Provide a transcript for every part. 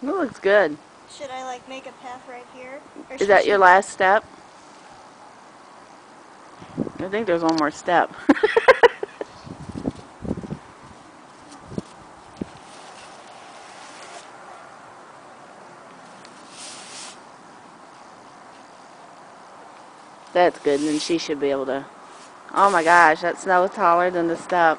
It looks good. Should I like make a path right here? Or Is that your last step? I think there's one more step. That's good, and then she should be able to... Oh my gosh, that snow is taller than the step.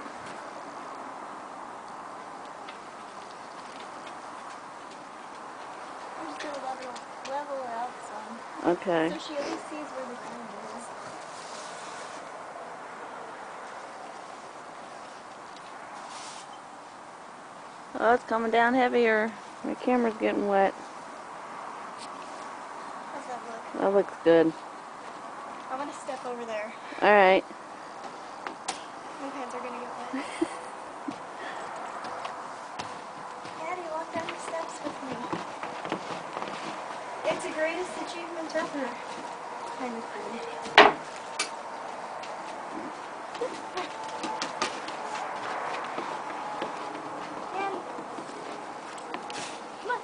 I'm just gonna level her out some. Okay. So she at least sees where the ground is. Oh, it's coming down heavier. My camera's getting wet. How's that look? That looks good. I'm gonna step over there. Alright. My pants are gonna get wet. Daddy, walk down the steps with me. It's the greatest achievement ever. I'm afraid. Daddy. Come on.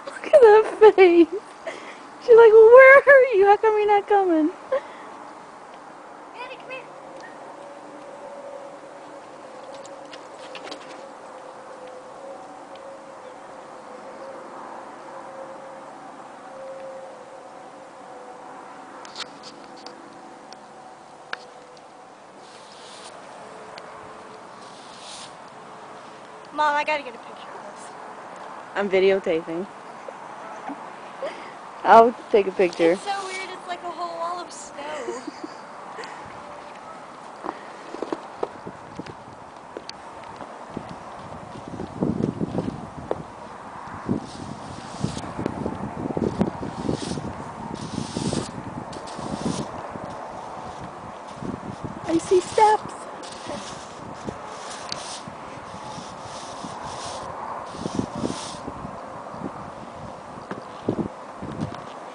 Look at that face. She's like, well, where are you? How come you're not coming? Daddy, come here. Mom, I gotta get a picture of this. I'm videotaping. I'll take a picture. It's so weird, it's like a whole wall of snow. I see steps.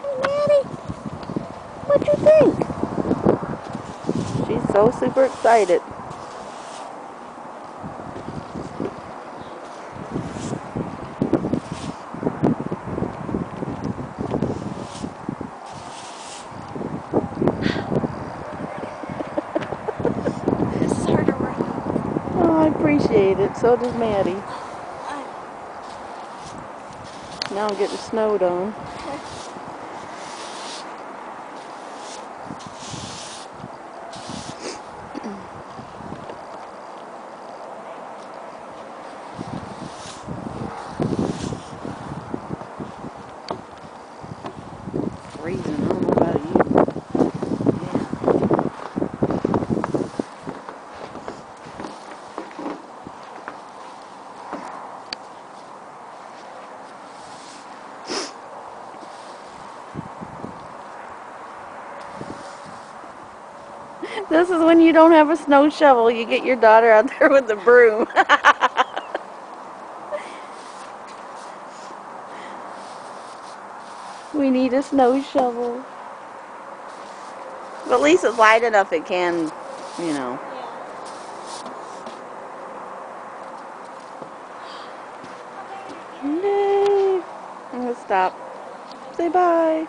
Hey, Maddie. What'd you think? She's so super excited. This is hard to work. Oh, I appreciate it. So does Maddie. Now I'm getting snowed on. Freezing. I don't know about you. This is when you don't have a snow shovel. You get your daughter out there with the broom. We need a snow shovel. But at least it's light enough it can, you know. Yeah. Yay! I'm gonna stop. Say bye.